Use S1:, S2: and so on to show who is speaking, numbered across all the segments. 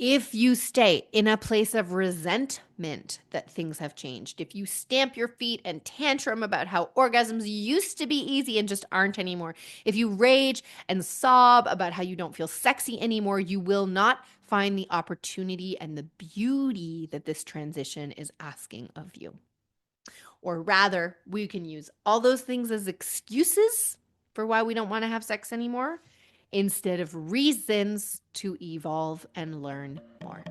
S1: If you stay in a place of resentment that things have changed, if you stamp your feet and tantrum about how orgasms used to be easy and just aren't anymore, if you rage and sob about how you don't feel sexy anymore, you will not find the opportunity and the beauty that this transition is asking of you. Or rather, we can use all those things as excuses for why we don't want to have sex anymore instead of reasons to evolve and learn more.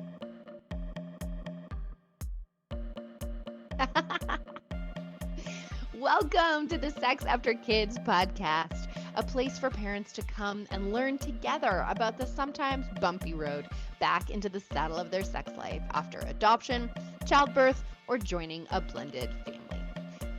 S2: Welcome to the Sex After Kids podcast, a place for parents to come and learn together about the sometimes bumpy road back into the saddle of their sex life after adoption, childbirth, or joining a blended family.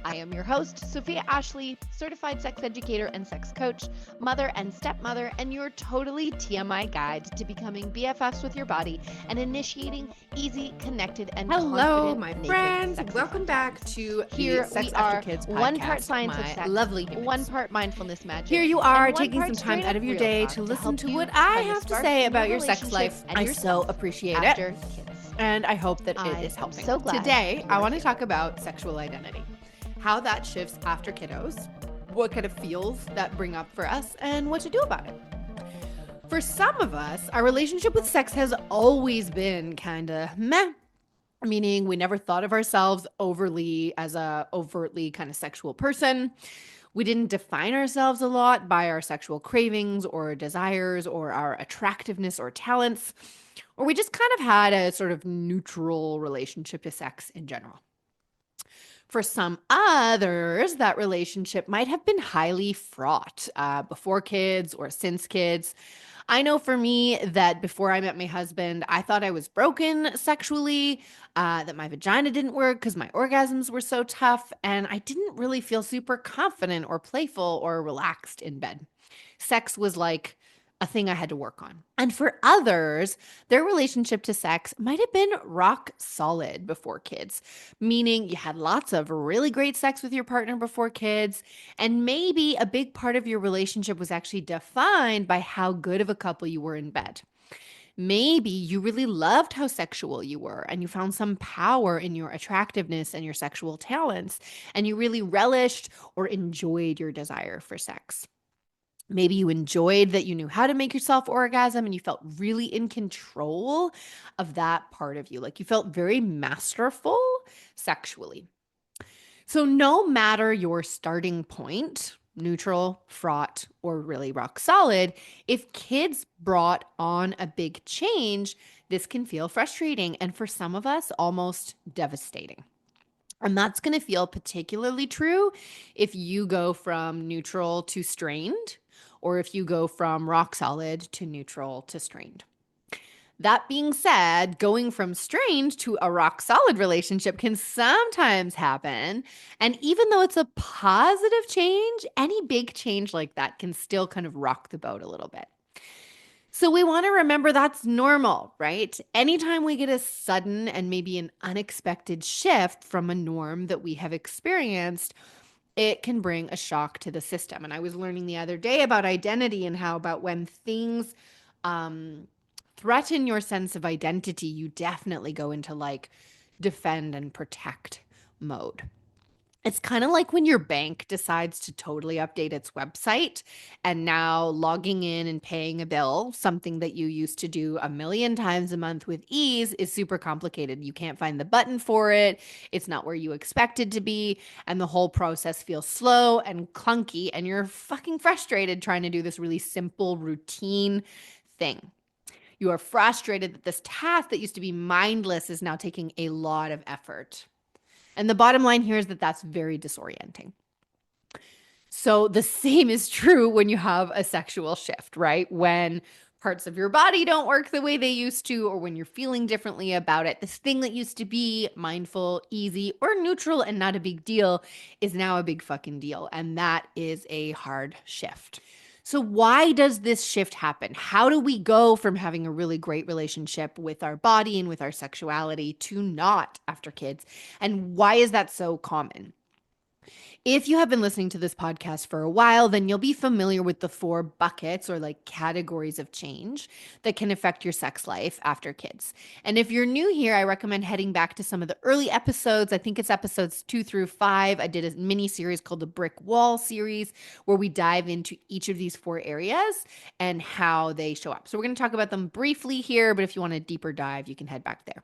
S2: I am your host, Sophia Ashley, certified sex educator and sex coach, mother and stepmother, and your totally TMI guide to becoming BFFs with your body and initiating easy, connected, and
S1: Hello,
S2: confident
S1: my
S2: naked
S1: friends.
S2: sexy
S1: Welcome
S2: contact.
S1: back to
S2: Here
S1: the Sex
S2: we
S1: After
S2: are,
S1: Kids podcast.
S2: one part science of
S1: my
S2: sex,
S1: lovely humans.
S2: one part mindfulness magic.
S1: Here you are,
S2: and one
S1: taking some
S2: part
S1: time
S2: straight
S1: out
S2: up
S1: of your
S2: real
S1: day
S2: talk
S1: to listen
S2: help
S1: to
S2: you
S1: what I
S2: find the
S1: have to
S2: spark
S1: say
S2: in
S1: about your
S2: relationship
S1: sex life.
S2: and
S1: I so
S2: yourself
S1: appreciate it.
S2: after kids.
S1: And I hope that
S2: I
S1: it is
S2: am
S1: helping.
S2: so glad
S1: Today,
S2: you
S1: I
S2: are
S1: want to
S2: here.
S1: talk about sexual identity, how that shifts after kiddos, what kind of feels that bring up for us, and what to do about it. For some of us, our relationship with sex has always been kind of meh, meaning we never thought of ourselves overtly as a overtly kind of sexual person. We didn't define ourselves a lot by our sexual cravings or desires or our attractiveness or talents, or we just kind of had a sort of neutral relationship to sex in general. For some others, that relationship might have been highly fraught before kids or since kids. I know for me that before I met my husband, I thought I was broken sexually, that my vagina didn't work because my orgasms were so tough, and I didn't really feel super confident or playful or relaxed in bed. Sex was like a thing I had to work on. And for others, their relationship to sex might have been rock solid before kids, meaning you had lots of really great sex with your partner before kids. And maybe a big part of your relationship was actually defined by how good of a couple you were in bed. Maybe you really loved how sexual you were and you found some power in your attractiveness and your sexual talents, and you really relished or enjoyed your desire for sex. Maybe you enjoyed that you knew how to make yourself orgasm and you felt really in control of that part of you. Like you felt very masterful sexually. So, no matter your starting point, neutral, fraught, or really rock solid, if kids brought on a big change, this can feel frustrating and for some of us, almost devastating. And that's going to feel particularly true if you go from neutral to strained, or if you go from rock solid to neutral to strained. That being said, going from strained to a rock solid relationship can sometimes happen. And even though it's a positive change, any big change like that can still kind of rock the boat a little bit. So we want to remember that's normal, right? Anytime we get a sudden and maybe an unexpected shift from a norm that we have experienced, it can bring a shock to the system. And I was learning the other day about identity and how about when things threaten your sense of identity, you definitely go into like defend and protect mode. It's kind of like when your bank decides to totally update its website and now logging in and paying a bill, something that you used to do a million times a month with ease, is super complicated. You can't find the button for it. It's not where you expected to be. And the whole process feels slow and clunky. And you're fucking frustrated trying to do this really simple routine thing. You are frustrated that this task that used to be mindless is now taking a lot of effort. And the bottom line here is that that's very disorienting. So the same is true when you have a sexual shift, right? When parts of your body don't work the way they used to, or when you're feeling differently about it, this thing that used to be mindful, easy, or neutral and not a big deal is now a big fucking deal. And that is a hard shift. So why does this shift happen? How do we go from having a really great relationship with our body and with our sexuality to not after kids? And why is that so common? If you have been listening to this podcast for a while, then you'll be familiar with the 4 buckets or like categories of change that can affect your sex life after kids. And if you're new here, I recommend heading back to some of the early episodes. I think it's episodes 2 through 5. I did a mini series called the Brick Wall series where we dive into each of these 4 areas and how they show up. So we're going to talk about them briefly here, but if you want a deeper dive, you can head back there.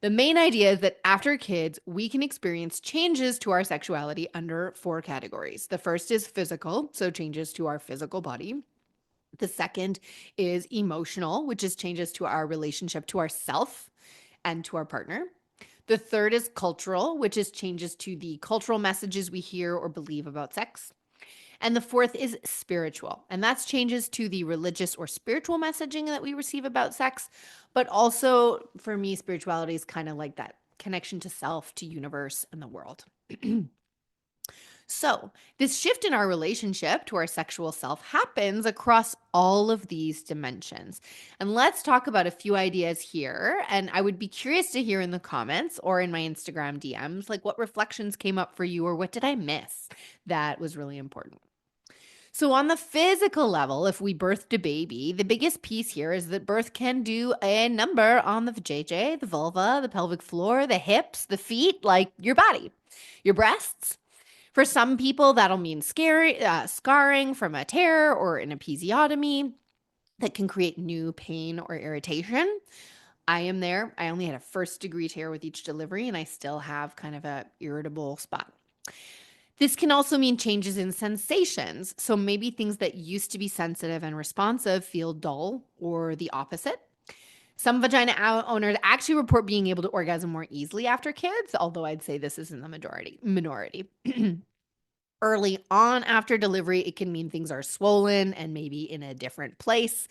S1: The main idea is that after kids, we can experience changes to our sexuality under 4 categories. The first is physical, so changes to our physical body. The second is emotional, which is changes to our relationship to ourself and to our partner. The third is cultural, which is changes to the cultural messages we hear or believe about sex. And the fourth is spiritual, and that's changes to the religious or spiritual messaging that we receive about sex. But also, for me, spirituality is kind of like that connection to self, to universe, and the world. So, this shift in our relationship to our sexual self happens across all of these dimensions. And let's talk about a few ideas here. And I would be curious to hear in the comments or in my Instagram DMs, like what reflections came up for you or what did I miss that was really important. So, on the physical level, if we birthed a baby, the biggest piece here is that birth can do a number on the vajayjay, the vulva, the pelvic floor, the hips, the feet, like your body, your breasts. For some people, that'll mean scarring from a tear or an episiotomy that can create new pain or irritation. I am there. I only had a 1st-degree tear with each delivery, and I still have kind of a irritable spot. This can also mean changes in sensations. So maybe things that used to be sensitive and responsive feel dull or the opposite. Some vagina owners actually report being able to orgasm more easily after kids, although I'd say this is in the minority. Early on after delivery, it can mean things are swollen and maybe in a different place.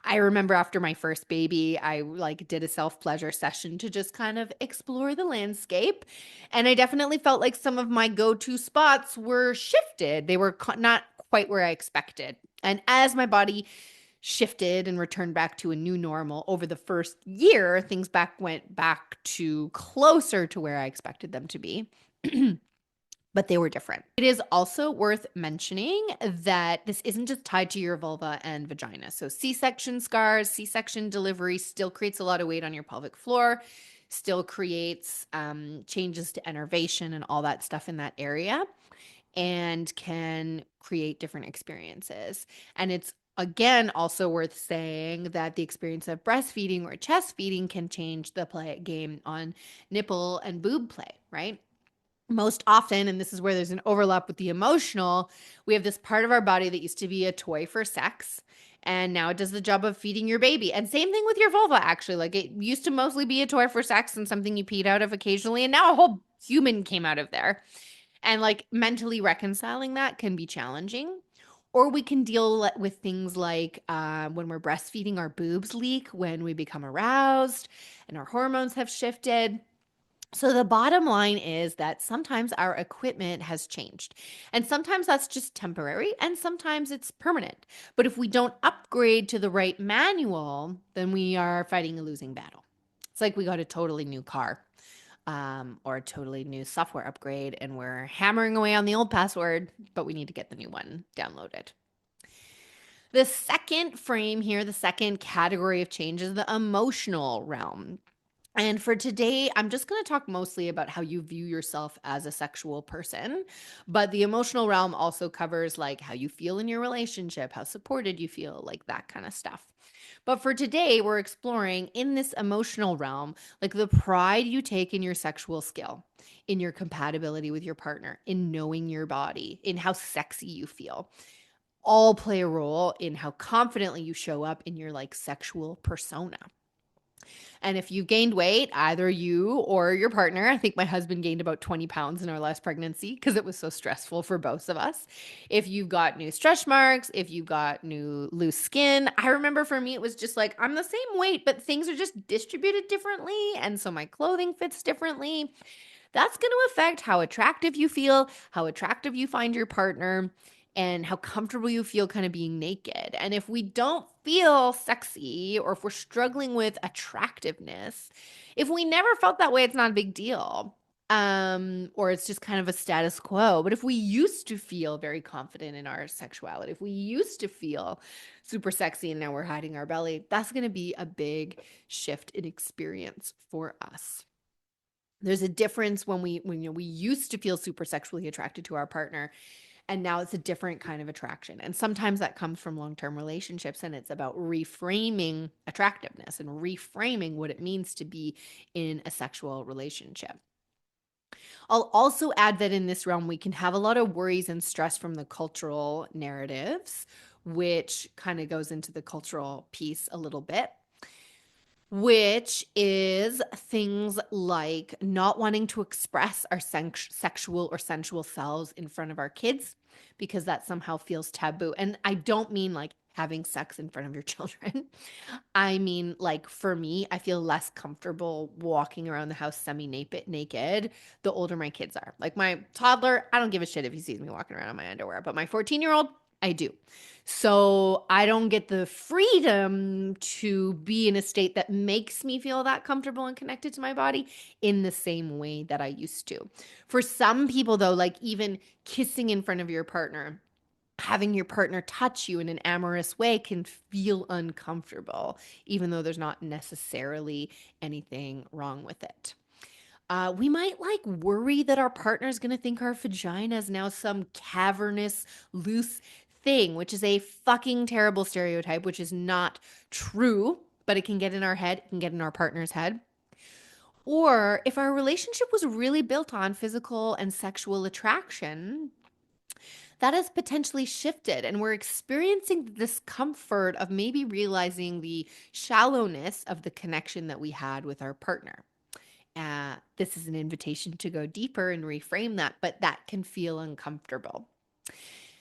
S1: I remember after my first baby, I did a self-pleasure session to just kind of explore the landscape. And I definitely felt like some of my go-to spots were shifted. They were not quite where I expected. And as my body shifted and returned back to a new normal over the first year, things went back to closer to where I expected them to be. But they were different. It is also worth mentioning that this isn't just tied to your vulva and vagina. So C-section scars, C-section delivery still creates a lot of weight on your pelvic floor, still creates changes to innervation and all that stuff in that area, and can create different experiences. And it's again also worth saying that the experience of breastfeeding or chest feeding can change the game on nipple and boob play, right? Most often, and this is where there's an overlap with the emotional, we have this part of our body that used to be a toy for sex, and now it does the job of feeding your baby. And same thing with your vulva, actually. Like it used to mostly be a toy for sex and something you peed out of occasionally, and now a whole human came out of there. And like mentally reconciling that can be challenging. Or we can deal with things like when we're breastfeeding, our boobs leak, when we become aroused, and our hormones have shifted. So the bottom line is that sometimes our equipment has changed, and sometimes that's just temporary, and sometimes it's permanent. But if we don't upgrade to the right manual, then we are fighting a losing battle. It's like we got a totally new car or a totally new software upgrade, and we're hammering away on the old password, but we need to get the new one downloaded. The second frame here, the second category of change is the emotional realm. And for today, I'm just going to talk mostly about how you view yourself as a sexual person. But the emotional realm also covers like how you feel in your relationship, how supported you feel, like that kind of stuff. But for today, we're exploring in this emotional realm, like the pride you take in your sexual skill, in your compatibility with your partner, in knowing your body, in how sexy you feel. All play a role in how confidently you show up in your like sexual persona. And if you've gained weight, either you or your partner, I think my husband gained about 20 pounds in our last pregnancy because it was so stressful for both of us. If you've got new stretch marks, if you've got new loose skin, I remember for me, it was just like, I'm the same weight, but things are just distributed differently. And so my clothing fits differently. That's going to affect how attractive you feel, how attractive you find your partner, and how comfortable you feel kind of being naked. And if we don't feel sexy or if we're struggling with attractiveness, if we never felt that way, it's not a big deal. or it's just kind of a status quo. But if we used to feel very confident in our sexuality, if we used to feel super sexy and now we're hiding our belly, that's going to be a big shift in experience for us. There's a difference when we used to feel super sexually attracted to our partner, and now it's a different kind of attraction. And sometimes that comes from long-term relationships, and it's about reframing attractiveness and reframing what it means to be in a sexual relationship. I'll also add that in this realm, we can have a lot of worries and stress from the cultural narratives, which kind of goes into the cultural piece a little bit, which is things like not wanting to express our sexual or sensual selves in front of our kids because that somehow feels taboo. And I don't mean like having sex in front of your children. I mean, like for me, I feel less comfortable walking around the house semi-naked the older my kids are. Like my toddler, I don't give a shit if he sees me walking around in my underwear, but my 14-year-old, I do. So I don't get the freedom to be in a state that makes me feel that comfortable and connected to my body in the same way that I used to. For some people, though, like even kissing in front of your partner, having your partner touch you in an amorous way can feel uncomfortable, even though there's not necessarily anything wrong with it. We might like worry that our partner's going to think our vagina is now some cavernous, loose thing, which is a fucking terrible stereotype, which is not true, but it can get in our head, it can get in our partner's head. Or if our relationship was really built on physical and sexual attraction, that has potentially shifted, and we're experiencing the discomfort of maybe realizing the shallowness of the connection that we had with our partner. This is an invitation to go deeper and reframe that, but that can feel uncomfortable.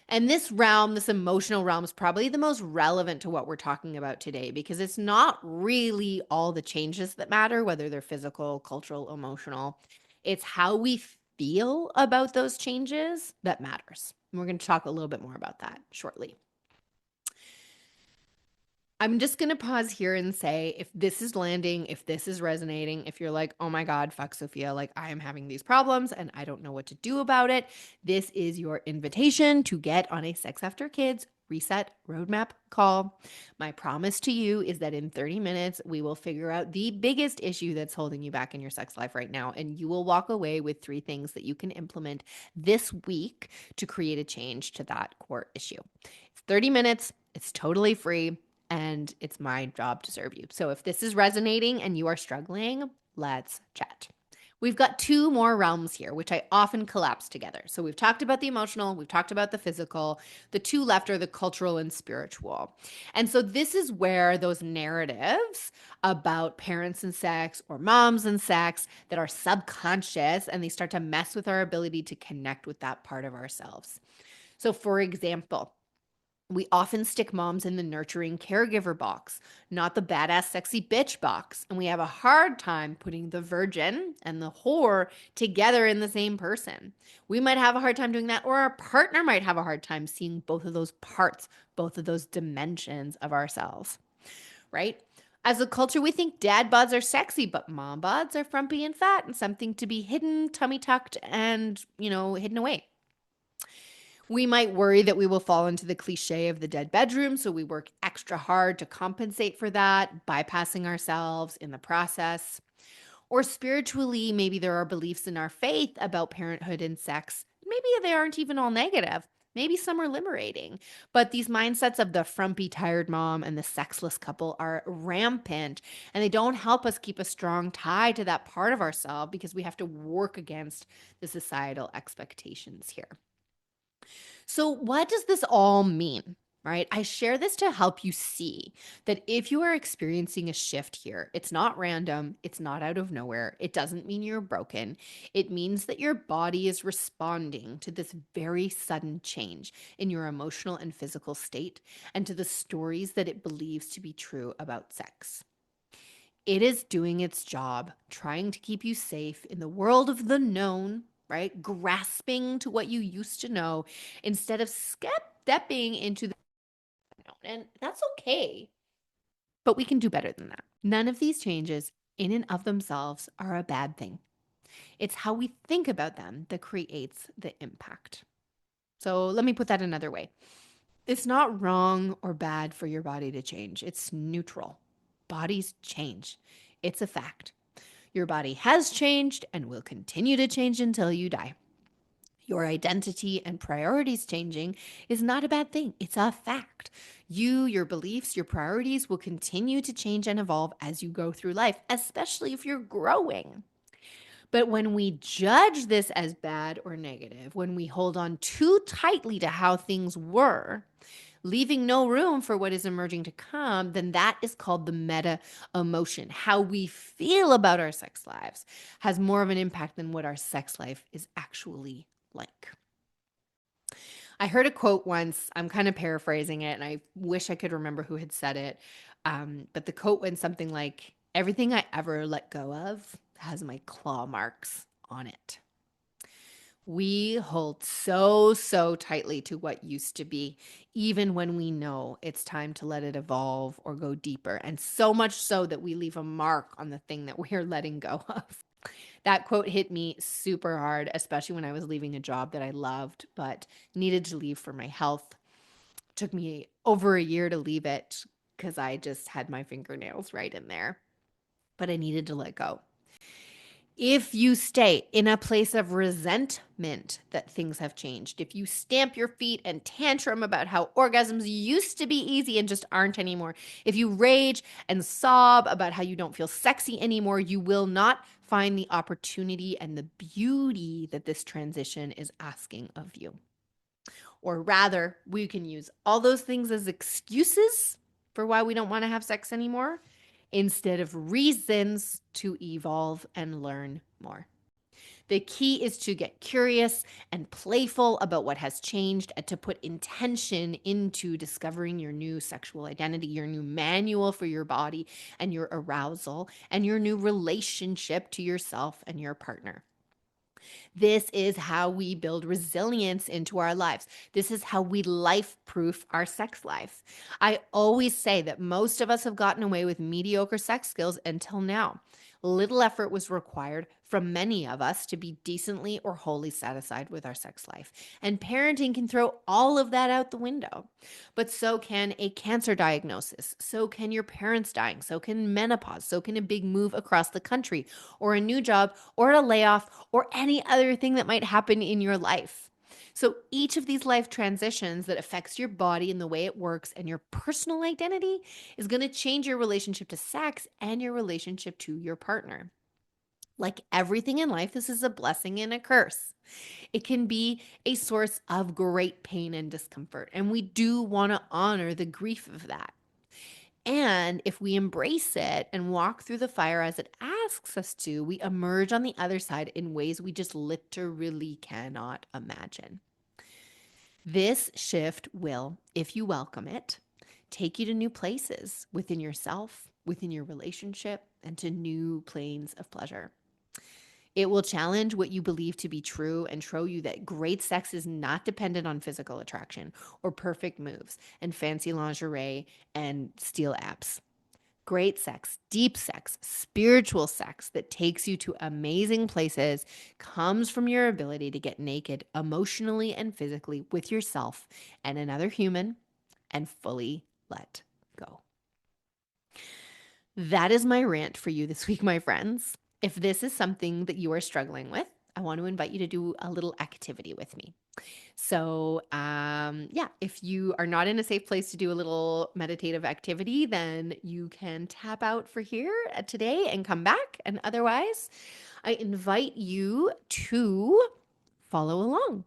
S1: And this realm, this emotional realm, is probably the most relevant to what we're talking about today because it's not really all the changes that matter, whether they're physical, cultural, emotional. It's how we feel about those changes that matters. And we're going to talk a little bit more about that shortly. I'm just going to pause here and say if this is landing, if this is resonating, if you're like, oh my God, fuck Sophia, like I am having these problems and I don't know what to do about it, this is your invitation to get on a Sex After Kids Reset Roadmap call. My promise to you is that in 30 minutes, we will figure out the biggest issue that's holding you back in your sex life right now. And you will walk away with 3 things that you can implement this week to create a change to that core issue. It's 30 minutes, it's totally free. And it's my job to serve you. So if this is resonating and you are struggling, let's chat. We've got 2 more realms here, which I often collapse together. So we've talked about the emotional, we've talked about the physical. The 2 left are the cultural and spiritual. And so this is where those narratives about parents and sex or moms and sex that are subconscious and they start to mess with our ability to connect with that part of ourselves. So for example, we often stick moms in the nurturing caregiver box, not the badass sexy bitch box. And we have a hard time putting the virgin and the whore together in the same person. We might have a hard time doing that, or our partner might have a hard time seeing both of those parts, both of those dimensions of ourselves, right? As a culture, we think dad bods are sexy, but mom bods are frumpy and fat and something to be hidden, tummy tucked, and, hidden away. We might worry that we will fall into the cliche of the dead bedroom, so we work extra hard to compensate for that, bypassing ourselves in the process. Or spiritually, maybe there are beliefs in our faith about parenthood and sex. Maybe they aren't even all negative. Maybe some are liberating. But these mindsets of the frumpy, tired mom and the sexless couple are rampant, and they don't help us keep a strong tie to that part of ourselves because we have to work against the societal expectations here. So, what does this all mean? Right? I share this to help you see that if you are experiencing a shift here, it's not random, it's not out of nowhere, it doesn't mean you're broken. It means that your body is responding to this very sudden change in your emotional and physical state and to the stories that it believes to be true about sex. It is doing its job, trying to keep you safe in the world of the known, right? Grasping to what you used to know instead of stepping into the unknown. And that's okay, but we can do better than that. None of these changes in and of themselves are a bad thing. It's how we think about them that creates the impact. So let me put that another way. It's not wrong or bad for your body to change. It's neutral. Bodies change. It's a fact. Your body has changed and will continue to change until you die. Your identity and priorities changing is not a bad thing. It's a fact. You, your beliefs, your priorities will continue to change and evolve as you go through life, especially if you're growing. But when we judge this as bad or negative, when we hold on too tightly to how things were, leaving no room for what is emerging to come, then that is called the meta emotion. How we feel about our sex lives has more of an impact than what our sex life is actually like. I heard a quote once. I'm kind of paraphrasing it, and I wish I could remember who had said it. But the quote went something like, "Everything I ever let go of has my claw marks on it." We hold so tightly to what used to be, even when we know it's time to let it evolve or go deeper. And so much so that we leave a mark on the thing that we're letting go of. That quote hit me super hard, especially when I was leaving a job that I loved, but needed to leave for my health. Took me over a year to leave it because I just had my fingernails right in there, but I needed to let go. If you stay in a place of resentment that things have changed, if you stamp your feet and tantrum about how orgasms used to be easy and just aren't anymore, if you rage and sob about how you don't feel sexy anymore, you will not find the opportunity and the beauty that this transition is asking of you. Or rather, we can use all those things as excuses for why we don't want to have sex anymore instead of reasons to evolve and learn more. The key is to get curious and playful about what has changed and to put intention into discovering your new sexual identity, your new manual for your body and your arousal, and your new relationship to yourself and your partner. This is how we build resilience into our lives. This is how we life proof our sex life. I always say that most of us have gotten away with mediocre sex skills until now. Little effort was required from many of us to be decently or wholly satisfied with our sex life. And parenting can throw all of that out the window. But so can a cancer diagnosis. So can your parents dying. So can menopause. So can a big move across the country or a new job or a layoff or any other thing that might happen in your life. So each of these life transitions that affects your body and the way it works and your personal identity is going to change your relationship to sex and your relationship to your partner. Like everything in life, this is a blessing and a curse. It can be a source of great pain and discomfort, and we do want to honor the grief of that. And if we embrace it and walk through the fire as it asks us to, we emerge on the other side in ways we just literally cannot imagine. This shift will, if you welcome it, take you to new places within yourself, within your relationship, and to new planes of pleasure. It will challenge what you believe to be true and show you that great sex is not dependent on physical attraction or perfect moves and fancy lingerie and steel abs. Great sex, deep sex, spiritual sex that takes you to amazing places comes from your ability to get naked emotionally and physically with yourself and another human and fully let go. That is my rant for you this week, my friends. If this is something that you are struggling with, I want to invite you to do a little activity with me. So, yeah, if you are not in a safe place to do a little meditative activity, then you can tap out for here today and come back. And otherwise, I invite you to follow along.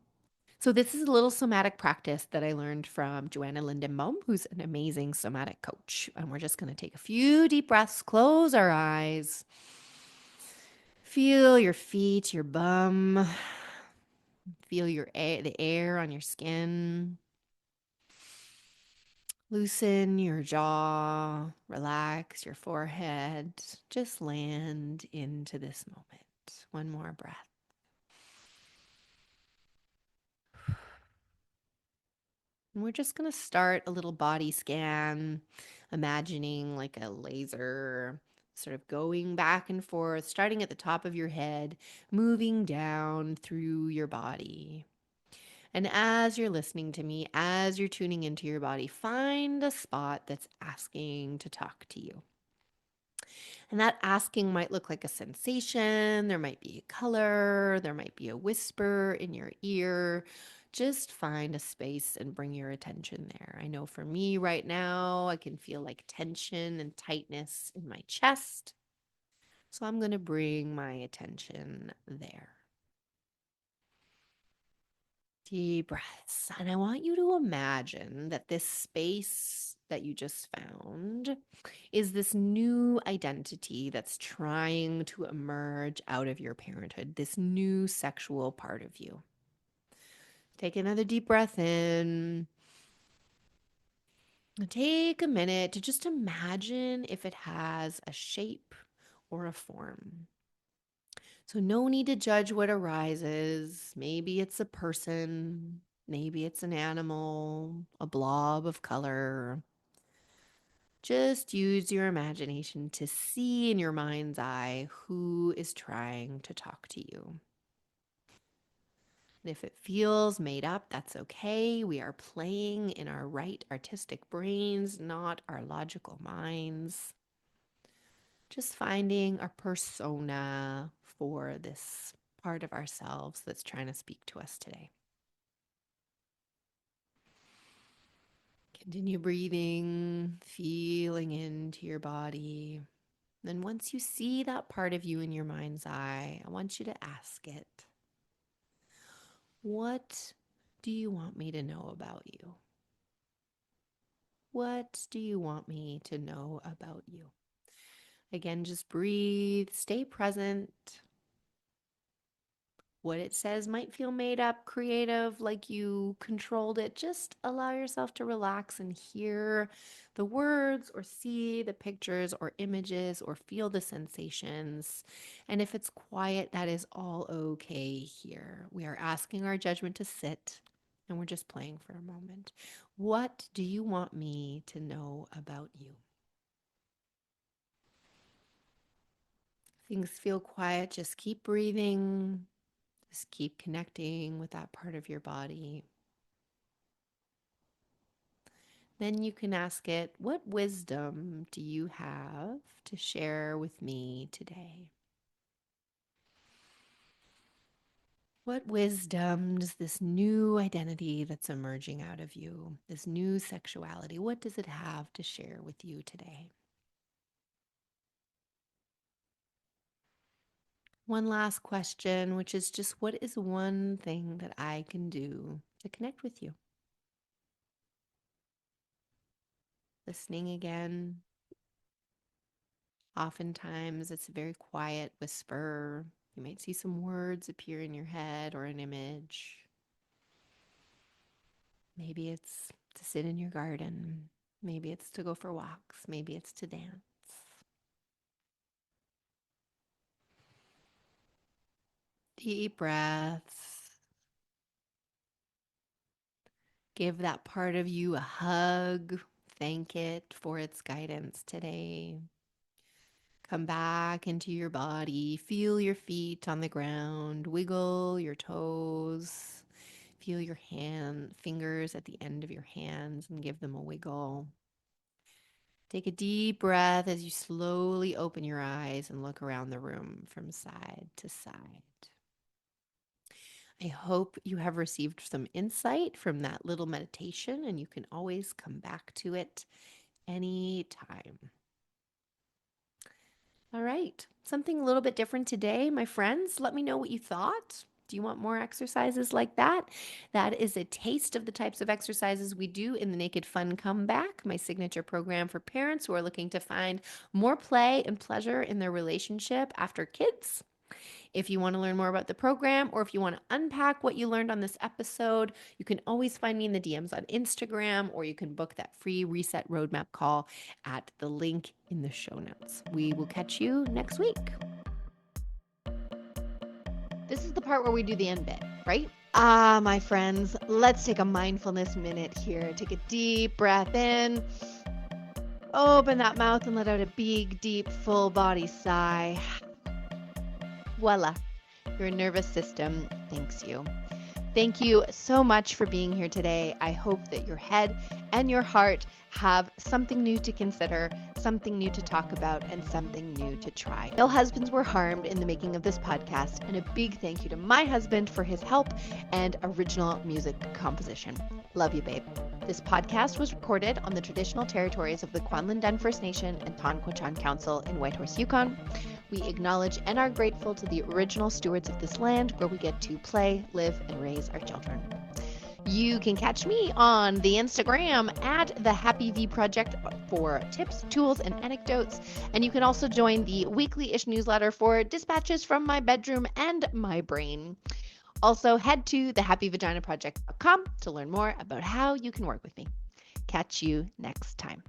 S1: So, this is a little somatic practice that I learned from Joanna Lindenbaum, who's an amazing somatic coach. And we're just going to take a few deep breaths, close our eyes, feel your feet, your bum, feel the air on your skin. Loosen your jaw, relax your forehead, just land into this moment. One more breath. And we're just going to start a little body scan, imagining like a laser sort of going back and forth, starting at the top of your head, moving down through your body. And as you're listening to me, as you're tuning into your body, find a spot that's asking to talk to you. And that asking might look like a sensation, there might be a color, there might be a whisper in your ear. Just find a space and bring your attention there. I know for me right now, I can feel like tension and tightness in my chest. So I'm going to bring my attention there. Deep breaths. And I want you to imagine that this space that you just found is this new identity that's trying to emerge out of your parenthood, this new sexual part of you. Take another deep breath in. Take a minute to just imagine if it has a shape or a form. So, no need to judge what arises. Maybe it's a person, maybe it's an animal, a blob of color. Just use your imagination to see in your mind's eye who is trying to talk to you. And if it feels made up, that's okay. We are playing in our right artistic brains, not our logical minds. Just finding a persona for this part of ourselves that's trying to speak to us today. Continue breathing, feeling into your body. Then once you see that part of you in your mind's eye, I want you to ask it, what do you want me to know about you? What do you want me to know about you? Again, just breathe, stay present. What it says might feel made up, creative, like you controlled it. Just allow yourself to relax and hear the words or see the pictures or images or feel the sensations. And if it's quiet, that is all okay here. We are asking our judgment to sit and we're just playing for a moment. What do you want me to know about you? Things feel quiet, just keep breathing. Just keep connecting with that part of your body. Then you can ask it, what wisdom do you have to share with me today? What wisdom does this new identity that's emerging out of you, this new sexuality, what does it have to share with you today? One last question, which is just what is one thing that I can do to connect with you? Listening again. Oftentimes, it's a very quiet whisper. You might see some words appear in your head or an image. Maybe it's to sit in your garden. Maybe it's to go for walks. Maybe it's to dance. Deep breaths. Give that part of you a hug. Thank it for its guidance today. Come back into your body. Feel your feet on the ground. Wiggle your toes. Feel your fingers at the end of your hands and give them a wiggle. Take a deep breath as you slowly open your eyes and look around the room from side to side. I hope you have received some insight from that little meditation, and you can always come back to it anytime. All right, something a little bit different today, my friends. Let me know what you thought. Do you want more exercises like that? That is a taste of the types of exercises we do in the Naked Fun Comeback, my signature program for parents who are looking to find more play and pleasure in their relationship after kids. If you want to learn more about the program or if you want to unpack what you learned on this episode, you can always find me in the DMs on Instagram, or you can book that free Reset Roadmap call at the link in the show notes. We will catch you next week.
S2: This is the part where we do the end bit, right? My friends, let's take a mindfulness minute here. Take a deep breath in. Open that mouth and let out a big, deep, full body sigh. Voila. Your nervous system thanks you. Thank you so much for being here today. I hope that your head and your heart have something new to consider, something new to talk about, and something new to try. No husbands were harmed in the making of this podcast, and a big thank you to my husband for his help and original music composition. Love you, babe. This podcast was recorded on the traditional territories of the Kwanlin First Nation and Tonquachan Council in Whitehorse, Yukon. We acknowledge and are grateful to the original stewards of this land where we get to play, live, and raise our children. You can catch me on the Instagram at the Happy V Project for tips, tools, and anecdotes. And you can also join the weekly-ish newsletter for dispatches from my bedroom and my brain. Also, head to thehappyvaginaproject.com to learn more about how you can work with me. Catch you next time.